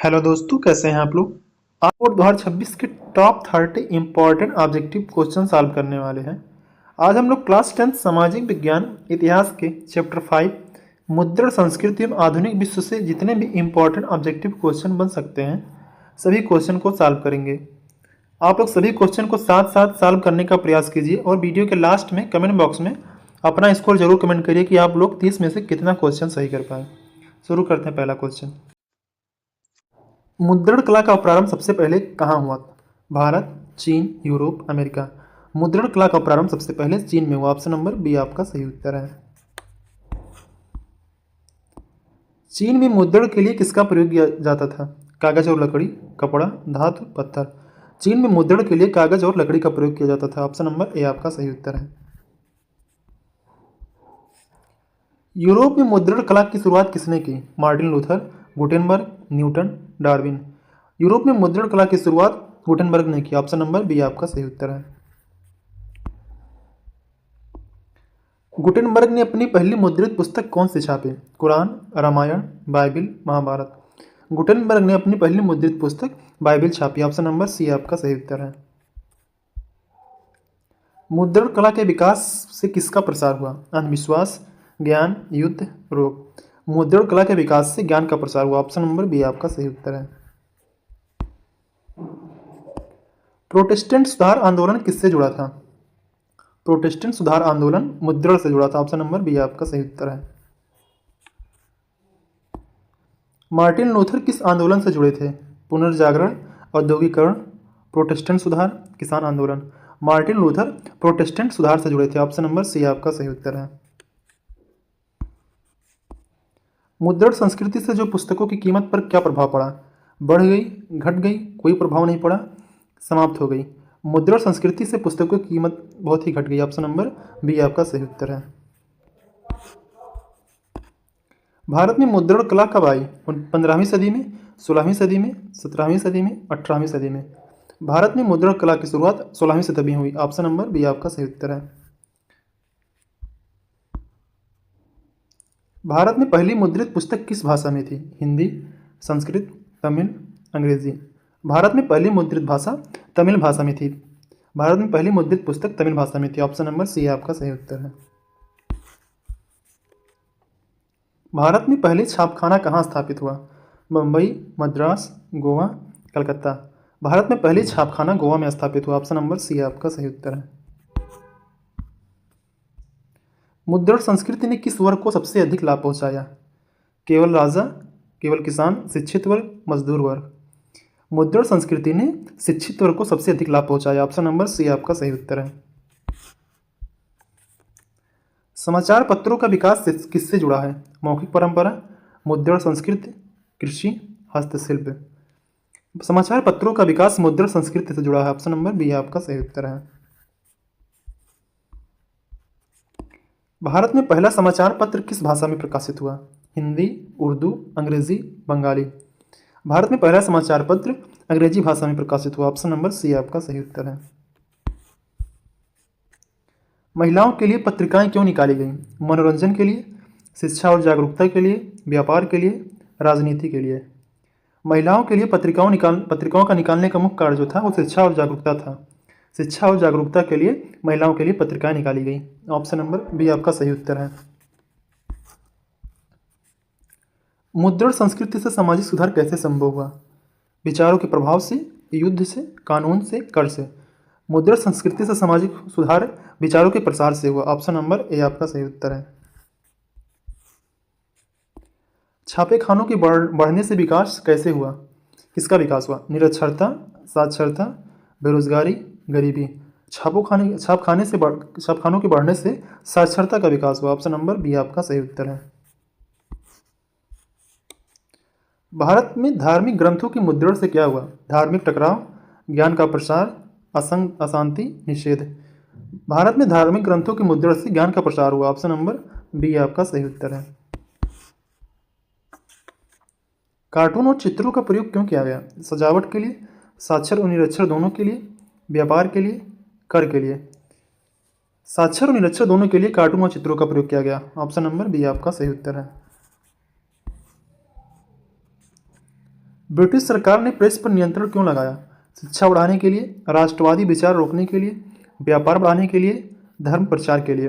Hello दोस्तों, कैसे हैं आप लोग। आप और 2026 के top 30 important objective question solve करने वाले हैं। आज हम लोग क्लास 10 सामाजिक विज्ञान इतिहास के चैप्टर 5 मुद्रण संस्कृति एवं आधुनिक विश्व से जितने भी इम्पॉर्टेंट ऑब्जेक्टिव क्वेश्चन बन सकते हैं सभी क्वेश्चन को सॉल्व करेंगे। आप लोग सभी क्वेश्चन को साथ साथ सॉल्व करने का प्रयास कीजिए और वीडियो के लास्ट में कमेंट बॉक्स में अपना स्कोर जरूर कमेंट करिए कि आप लोग 30 में से कितना क्वेश्चन सही कर पाए। शुरू करते हैं पहला क्वेश्चन। मुद्रण कला का प्रारंभ सबसे पहले कहाँ हुआ था? भारत, चीन, यूरोप, अमेरिका। मुद्रण कला का प्रारंभ सबसे पहले चीन में हुआ। ऑप्शन नंबर बी आपका सही उत्तर है। चीन में मुद्रण के लिए किसका प्रयोग किया जाता था? कागज और लकड़ी, कपड़ा, धातु, पत्थर। चीन में मुद्रण के लिए कागज और लकड़ी का प्रयोग किया जाता था। ऑप्शन नंबर ए आपका सही उत्तर है। यूरोप में मुद्रण कला की शुरुआत किसने की? Martin Luther, Gutenberg, Newton, Darwin. Europe में मुद्रण कला की शुरुआत गुटेनबर्ग ने की। ऑप्शन नंबर बी आपका सही उत्तर है। गुटेनबर्ग ने अपनी पहली मुद्रित पुस्तक कौन सी छापी? कुरान, रामायण, बाइबिल, महाभारत। गुटेनबर्ग ने अपनी पहली मुद्रित पुस्तक बाइबिल छापी। ऑप्शन नंबर सी आपका सही उत्तर है। मुद्रण कला के विकास से किसका प्रसार हुआ? अंधविश्वास, ज्ञान, युद्ध, रोग। मुद्रण कला के विकास से ज्ञान का प्रसार हुआ। ऑप्शन नंबर बी आपका सही उत्तर है। प्रोटेस्टेंट सुधार आंदोलन किससे जुड़ा था? प्रोटेस्टेंट सुधार आंदोलन मुद्रण से जुड़ा था। ऑप्शन नंबर बी आपका सही उत्तर है। मार्टिन लूथर किस आंदोलन से जुड़े थे? पुनर्जागरण, औद्योगिकरण, प्रोटेस्टेंट सुधार, किसान आंदोलन। मार्टिन लूथर प्रोटेस्टेंट सुधार से जुड़े थे। ऑप्शन नंबर सी आपका सही उत्तर है। मुद्रण संस्कृति से जो पुस्तकों की कीमत पर क्या प्रभाव पड़ा? बढ़ गई, घट गई, कोई प्रभाव नहीं पड़ा, समाप्त हो गई। मुद्रण संस्कृति से पुस्तकों की कीमत बहुत ही घट गई। ऑप्शन नंबर बी आपका सही उत्तर है। भारत में मुद्रण कला कब आई? 15वीं सदी में, 16वीं सदी में, 17वीं सदी में, 18वीं सदी में। भारत में मुद्रण कला की शुरुआत 16वीं सदी में हुई। ऑप्शन नंबर बी आपका सही उत्तर है। भारत में पहली मुद्रित पुस्तक किस भाषा में थी? हिंदी, संस्कृत, तमिल, अंग्रेजी। भारत में पहली मुद्रित भाषा तमिल भाषा में थी। भारत में पहली मुद्रित पुस्तक तमिल भाषा में थी। ऑप्शन नंबर सी आपका सही उत्तर है। भारत में पहले छापखाना कहाँ स्थापित हुआ? मुंबई, मद्रास, गोवा, कलकत्ता। भारत में पहले छापखाना गोवा में स्थापित हुआ। ऑप्शन नंबर सी आपका सही उत्तर है। मुद्रण संस्कृति ने किस वर्ग को सबसे अधिक लाभ पहुंचाया? केवल राजा, केवल किसान, शिक्षित वर्ग, मजदूर वर्ग। मुद्रण संस्कृति ने शिक्षित वर्ग को सबसे अधिक लाभ पहुंचाया। ऑप्शन नंबर सी आपका सही उत्तर है। समाचार पत्रों का विकास किससे जुड़ा है? मौखिक परंपरा, मुद्रण संस्कृति, कृषि, हस्तशिल्प। समाचार पत्रों का विकास मुद्रण संस्कृति से जुड़ा है। ऑप्शन नंबर बी आपका सही उत्तर है। भारत में पहला समाचार पत्र किस भाषा में प्रकाशित हुआ? हिंदी, उर्दू, अंग्रेजी, बंगाली। भारत में पहला समाचार पत्र अंग्रेजी भाषा में प्रकाशित हुआ। ऑप्शन नंबर सी आपका सही उत्तर है। महिलाओं के लिए पत्रिकाएं क्यों निकाली गई? मनोरंजन के लिए, शिक्षा और जागरूकता के लिए, व्यापार के लिए, राजनीति के लिए। महिलाओं के लिए पत्रिकाओं का निकालने का मुख्य कार्य जो था वो शिक्षा और जागरूकता था। शिक्षा और जागरूकता के लिए महिलाओं के लिए पत्रिकाएं निकाली गई। ऑप्शन नंबर बी आपका सही उत्तर है। मुद्रण संस्कृति से सामाजिक सुधार कैसे संभव हुआ? विचारों के प्रभाव से, युद्ध से, कानून से, कर से। मुद्रण संस्कृति से सामाजिक सुधार विचारों के प्रसार से हुआ। ऑप्शन नंबर ए आपका सही उत्तर है। छापे खानों के बढ़ने से विकास कैसे हुआ? किसका विकास हुआ? निरक्षरता, साक्षरता, बेरोजगारी, गरीबी। छापखानों के बढ़ने से साक्षरता का विकास हुआ। ऑप्शन नंबर बी आपका सही उत्तर है। भारत में धार्मिक ग्रंथों के मुद्रण से क्या हुआ? धार्मिक टकराव, ज्ञान का प्रसार, अशांति, निषेध। भारत में धार्मिक ग्रंथों के मुद्रण से ज्ञान का प्रसार हुआ। ऑप्शन नंबर बी आपका सही उत्तर है। कार्टून और चित्रों का प्रयोग क्यों किया गया? सजावट के लिए, साक्षर और निरक्षर दोनों के लिए, व्यापार के लिए, कर के लिए। साक्षर और निरक्षर दोनों के लिए कार्टून और चित्रों का प्रयोग किया गया। ऑप्शन नंबर बी आपका सही उत्तर है। ब्रिटिश सरकार ने प्रेस पर नियंत्रण क्यों लगाया? शिक्षा बढ़ाने के लिए, राष्ट्रवादी विचार रोकने के लिए, व्यापार बढ़ाने के लिए, धर्म प्रचार के लिए।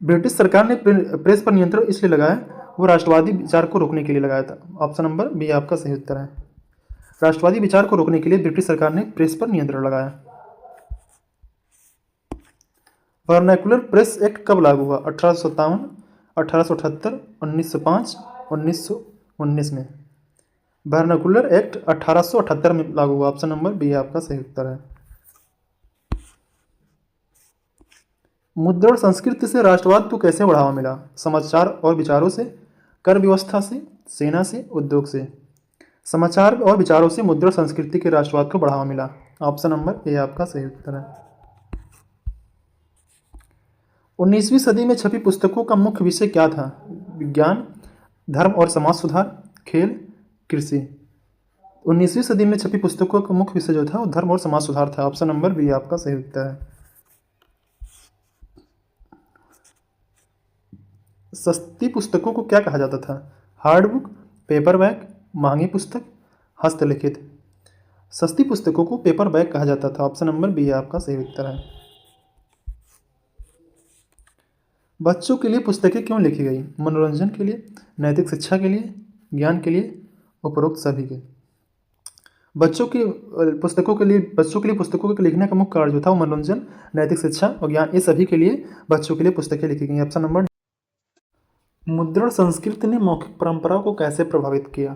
ब्रिटिश सरकार ने प्रेस पर नियंत्रण इसलिए लगाया, वो राष्ट्रवादी विचार को रोकने के लिए लगाया था। ऑप्शन नंबर बी आपका सही उत्तर है। राष्ट्रवादी विचार को रोकने के लिए ब्रिटिश सरकार ने प्रेस पर नियंत्रण लगाया। वर्नाकुलर प्रेस एक्ट कब लागू हुआ? 1857, 1878, 1905, 1919 में। वर्नाकुलर एक्ट 1878 में लागू हुआ। ऑप्शन नंबर बी आपका सही उत्तर है। मुद्रण संस्कृति से राष्ट्रवाद को कैसे बढ़ावा मिला? समाचार और विचारों से, कर व्यवस्था से, सेना से, उद्योग से। समाचार और विचारों से मुद्रण संस्कृति के राष्ट्रवाद को बढ़ावा मिला। ऑप्शन नंबर ए आपका सही उत्तर है। 19वीं सदी में छपी पुस्तकों का मुख्य विषय क्या था? विज्ञान, धर्म और समाज सुधार, खेल, कृषि। 19वीं सदी में छपी पुस्तकों का मुख्य विषय जो था वो धर्म और समाज सुधार था। ऑप्शन नंबर बी आपका सही उत्तर है। सस्ती पुस्तकों को क्या कहा जाता था? हार्ड बुक, पेपर बैग, महंगी पुस्तक, हस्तलिखित। सस्ती पुस्तकों को पेपर बैग कहा जाता था। ऑप्शन नंबर बी आपका सही उत्तर है। बच्चों के लिए पुस्तकें क्यों लिखी गई? मनोरंजन के लिए, नैतिक शिक्षा के लिए, ज्ञान के लिए, उपरोक्त सभी के। बच्चों के लिए पुस्तकों के लिखने का मुख्य कारण जो था वो मनोरंजन, नैतिक शिक्षा और ज्ञान, ये सभी के लिए बच्चों के लिए पुस्तकें लिखी गई। Option number. मुद्रण संस्कृति ने मौखिक परंपरा को कैसे प्रभावित किया?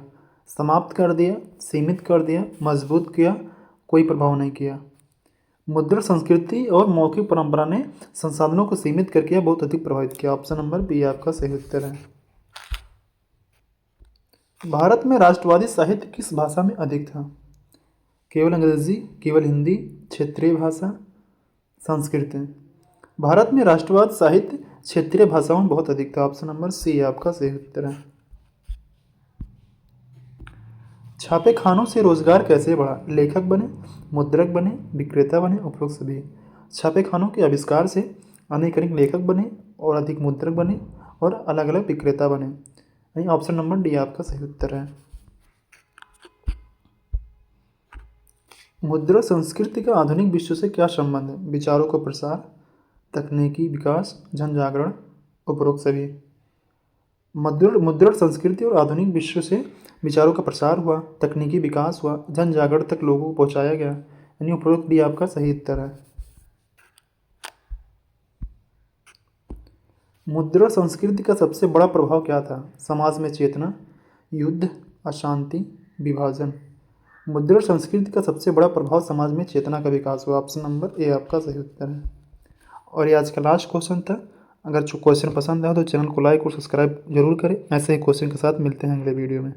समाप्त कर दिया, सीमित कर दिया, मजबूत किया, कोई प्रभाव नहीं किया। मुद्रण संस्कृति और मौखिक परंपरा ने संसाधनों को सीमित करके बहुत अधिक प्रभावित किया। ऑप्शन नंबर बी आपका सही उत्तर है। भारत में राष्ट्रवादी साहित्य किस भाषा में अधिक था? केवल अंग्रेजी, केवल हिंदी, क्षेत्रीय भाषा, संस्कृत। भारत में राष्ट्रवाद साहित्य क्षेत्रीय भाषाओं में बहुत अधिक था। ऑप्शन नंबर सी आपका सही उत्तर है। छापे खानों से रोजगार कैसे बढ़ा? लेखक बने, मुद्रक बने, विक्रेता बने, उपरोक्त सभी। छापे खानों के आविष्कार से अनेक लेखक बने और अधिक मुद्रक बने और अलग अलग विक्रेता बने। यानी ऑप्शन नंबर डी आपका सही उत्तर है। मुद्रण संस्कृति का आधुनिक विश्व से क्या संबंध है? विचारों का प्रसार, तकनीकी विकास, जन जागरण, उपरोक्त सभी। मुद्रण संस्कृति और आधुनिक विश्व से विचारों का प्रसार हुआ, तकनीकी विकास हुआ, जन जागरण तक लोगों को पहुंचाया गया। यानी उपरोक्त भी आपका सही उत्तर है। मुद्रण संस्कृति का सबसे बड़ा प्रभाव क्या था? समाज में चेतना, युद्ध, अशांति, विभाजन। मुद्रण संस्कृति का सबसे बड़ा प्रभाव समाज में चेतना का विकास हुआ। ऑप्शन नंबर ए आपका सही उत्तर है। और ये आज का लास्ट क्वेश्चन था। अगर क्वेश्चन पसंद आया तो चैनल को लाइक और सब्सक्राइब जरूर करें। ऐसे ही क्वेश्चन के साथ मिलते हैं अगले वीडियो में।